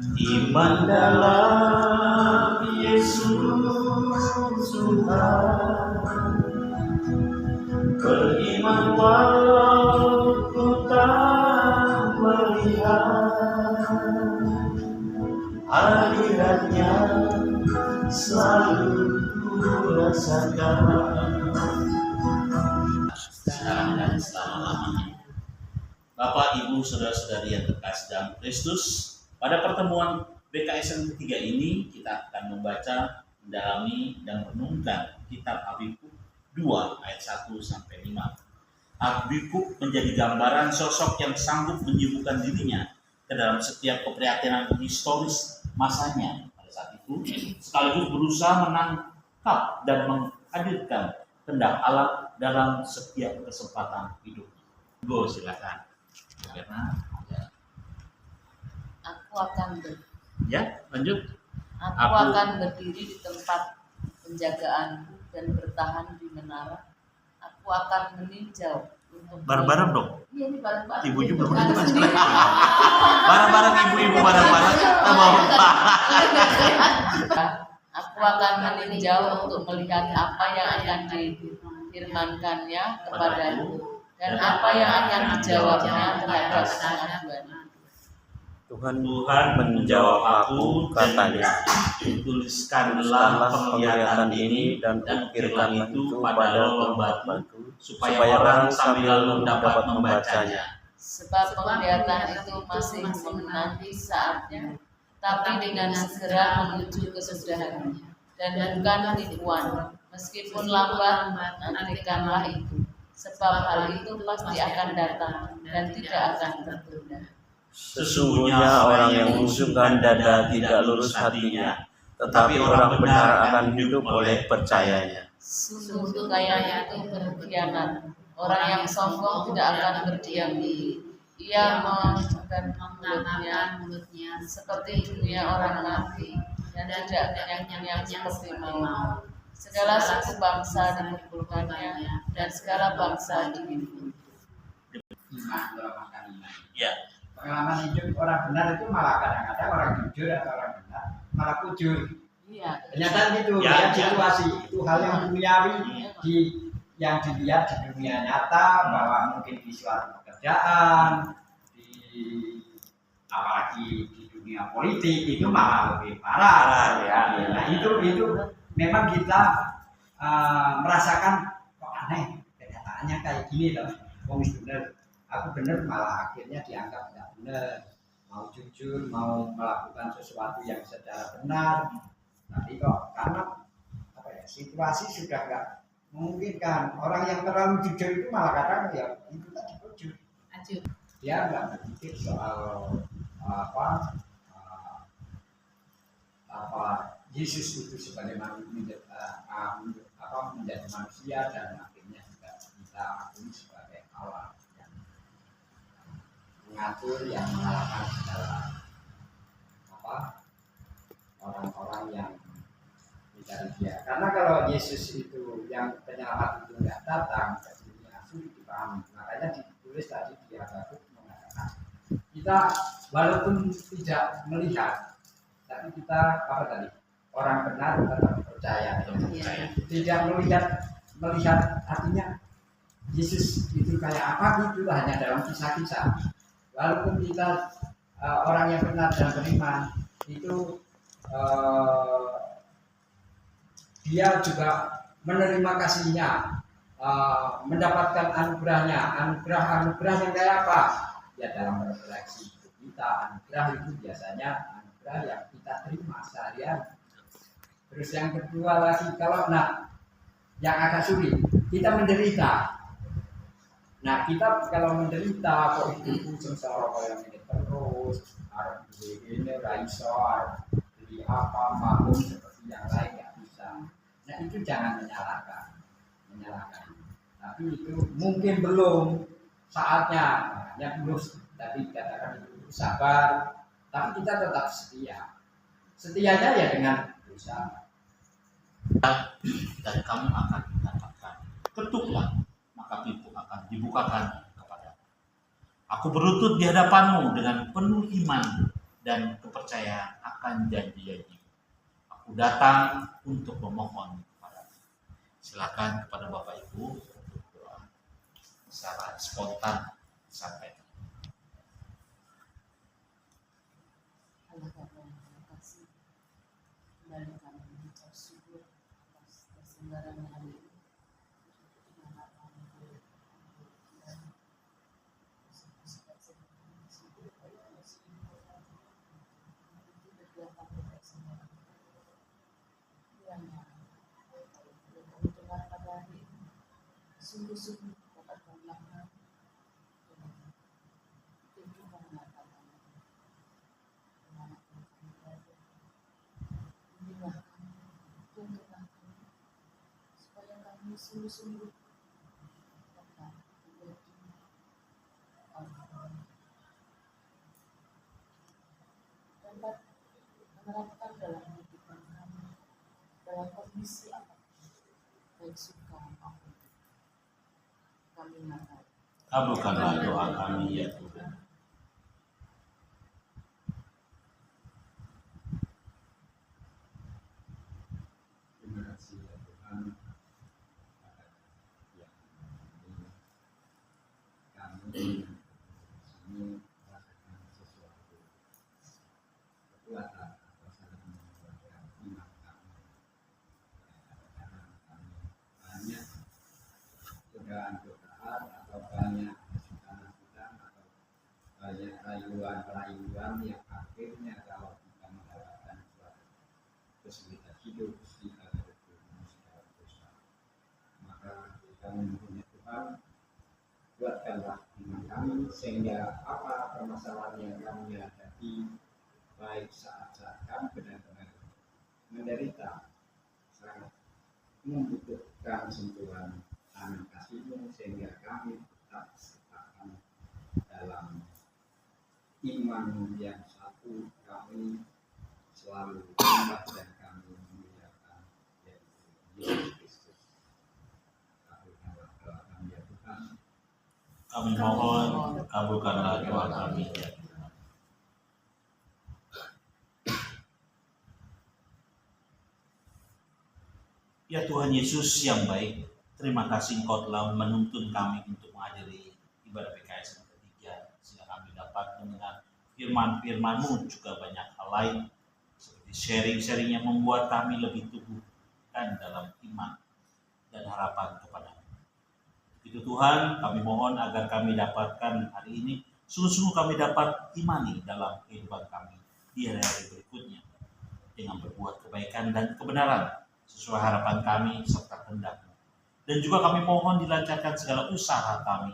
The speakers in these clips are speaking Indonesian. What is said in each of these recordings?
Iman dalam Yesus Tuhan, beriman walau ku tak melihat hadiratnya, selalu ku rasakan sekarang dan selama-lamanya. Bapak, Ibu, Saudara-saudari yang terkasih dalam Kristus, pada pertemuan BKS yang ketiga ini kita akan membaca, mendalami, dan merenungkan kitab Habakuk 2 ayat 1 sampai 5. Habakuk menjadi gambaran sosok yang sanggup menyibukkan dirinya ke dalam setiap keprihatinan historis masanya pada saat itu, sekaligus berusaha menangkap dan menghadirkan kehendak Allah dalam setiap kesempatan hidup. Go, silakan. Karena Aku akan lanjut. Aku akan berdiri di tempat penjagaanku dan bertahan di menara. Aku akan meninjau untuk Bareng-bareng dong. Iya, ini bareng-bareng. Ibunya belum bareng-barang ibu-ibu bareng-barang. Kita mau Aku akan meninjau untuk melihat apa yang akan difirmankannya kepadaku dan apa yang akan dijawabnya terhadap pengaduan. Tuhan menjawab aku, katanya, tuliskanlah penglihatan ini dan ukirkan itu pada lubang batu, supaya orang sambil lalu dapat membacanya. Sebab penglihatan itu masih menanti saatnya, tapi dengan segera menuju kesudahannya, dan bukan tipuan. Meskipun lambat, nantikanlah itu, sebab hal itu pasti akan datang dan tidak akan tertunda. Sesungguhnya orang yang mengusungkan dada tidak lurus hatinya, tetapi orang benar akan hidup oleh percayanya. Sungguh kekayaan itu berkhianat. Orang yang sombong tidak akan berdiam diri. Ia mengangkat mulutnya seperti dunia orang mati, dan tidak kenyang seperti mau. Segala suku bangsa dikumpulkannya, dan segala bangsa dihimpun. Ya. Pengalaman hidup orang benar itu malah kadang-kadang orang jujur atau orang benar malah kujur. Iya. Kenyataan gitu, Ya, situasi itu hal yang duniawi yang dilihat di dunia nyata, bahwa mungkin di suatu pekerjaan, apalagi di dunia politik itu malah lebih parah ya. Nah itu memang kita merasakan kok aneh, kenyataannya kayak gini loh. Bener, aku bener malah akhirnya dianggap tidak benar. Mau jujur, mau melakukan sesuatu yang secara benar, tapi kok karena situasi sudah nggak memungkinkan. Orang yang terlalu jujur itu malah kadang ya itu tadi jujur. Dia nggak berpikir soal Yesus itu sebagai menjadi manusia dan akhirnya juga kita akui sebagai Allah yang mengatur, yang mengalahkan segala orang-orang yang mencari Dia. Karena kalau Yesus itu yang penyelamat itu nggak datang ke dunia, sulit dipahami. Makanya ditulis tadi di Habakuk mengatakan kita walaupun tidak melihat, tapi kita orang benar tetap percaya. Tidak melihat artinya Yesus itu kayak apa itu hanya dalam kisah-kisah. Walaupun kita orang yang benar dan beriman itu dia juga menerima kasihnya, mendapatkan anugerahnya. Anugerah yang kayak apa? Ya dalam refleksi hidup kita, anugerah itu biasanya anugerah yang kita terima seharian. Terus yang kedua lagi, yang agak sulit, kita menderita. Nah kita kalau menderita kok itu sengsara yang ini terus, harus begini, raiso, beli apa, mahum seperti yang lain nggak bisa. Nah itu jangan menyalahkan. Tapi itu mungkin belum saatnya. Yang belum tadi katakan itu sabar, tapi kita tetap setia. Setianya ya dengan usaha. Dan kamu akan mendapatkan. Ketuklah, maka pintu akan dibukakan kepada. Aku berlutut di hadapanmu dengan penuh iman, dan kepercayaan akan janji-janji. Aku datang untuk memohon kepadamu. Silakan kepada Bapak Ibu untuk doa secara spontan sampai. Allah Bapa yang terima kasih, kembali kami mengucap syukur atas keselamatan hari ini. Sungguh-sungguh dapat melakukan kehidupan nyata kami. Dimanapun kami berada, bimbinglah kami, tuntunlah kami, supaya kami sungguh-sungguh dapat menjadi orang-orang dapat menerapkan dalam kehidupan kami, dalam kondisi apapun, baik suka maupun kami nyatakan. Kabulkanlah doa kami ya Tuhan. Terima kasih ya Tuhan. Kami merasakan sesuatu kekuatan atau sangat menguatkan iman kami. Karena kami banyak godaan atau banyak masukan atau banyak rayuan yang akhirnya kalau kita mendapatkan suatu kesulitan hidup kita terjerumus dalam dosa. Maka kami memohon Tuhan, kuatkanlah iman kami sehingga apa permasalahan yang kami hadapi, baik saat-saat kami benar-benar menderita, sangat membutuhkan sentuhan tangan kasih-Mu sehingga kami tetap sertakan dalam iman yang satu, kami selalu ingat dan kami memuliakan yaitu Yesus Kristus. Kabulkanlah doa kami ya Tuhan. Kami mohon kabulkanlah doa kami ya Tuhan. Ya Tuhan Yesus yang baik, terima kasih Engkau telah menuntun kami untuk menghadiri ibadah PKS yang ketiga, sehingga kami dapat mendengar firman-firman-Mu, juga banyak hal lain seperti sharing-sharing yang membuat kami lebih teguh dan dalam iman dan harapan kepada-Mu. Itu Tuhan, kami mohon agar kami dapatkan hari ini, sungguh-sungguh kami dapat imani dalam kehidupan kami di hari-hari berikutnya dengan berbuat kebaikan dan kebenaran sesuai harapan kami serta kehendak-Mu. Dan juga kami mohon dilancarkan segala usaha kami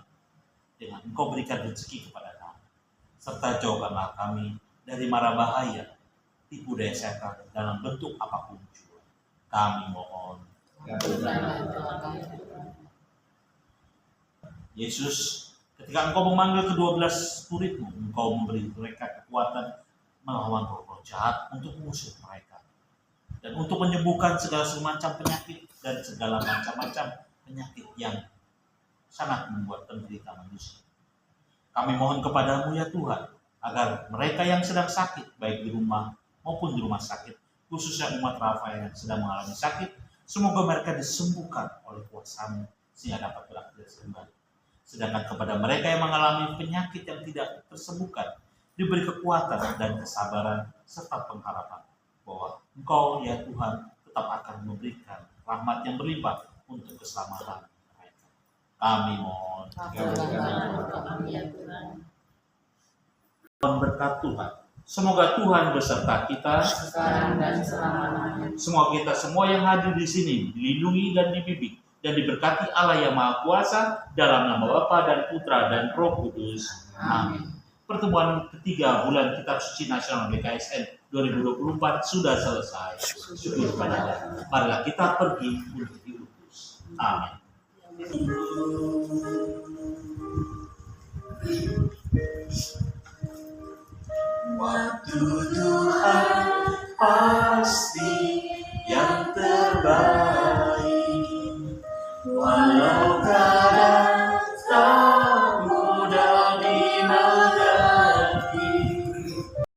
dengan Engkau berikan rezeki kepada kami, serta jauhkanlah kami dari mara bahaya, tipu daya setan dalam bentuk apapun juga. Kami mohon. Yesus, ketika Engkau memanggil ke-12 murid-Mu, Engkau memberi mereka kekuatan melawan roh-roh jahat untuk mengusir mereka dan untuk menyembuhkan segala macam penyakit dan segala macam-macam penyakit yang sangat membuat penderita manusia. Kami mohon kepada-Mu ya Tuhan, agar mereka yang sedang sakit, baik di rumah maupun di rumah sakit, khususnya umat Rafael yang sedang mengalami sakit, semoga mereka disembuhkan oleh kuasa-Mu sehingga dapat beraktivitas kembali. Sedangkan kepada mereka yang mengalami penyakit yang tidak tersembuhkan, diberi kekuatan dan kesabaran serta pengharapan bahwa Engkau ya Tuhan tetap akan memberikan rahmat yang berlimpah untuk keselamatan mereka. Kami mohon. Berkat Tuhan. Semoga Tuhan beserta kita sekarang dan selamanya. Semoga kita semua yang hadir di sini dilindungi dan dibimbing dan diberkati Allah yang Maha Kuasa dalam nama Bapa dan Putra dan Roh Kudus. Amin. Pertemuan ketiga bulan Kitab Suci Nasional BKSN 2024 sudah selesai. Syukur kepada Allah. Marilah kita pergi untuk diutus. Amin. Waktu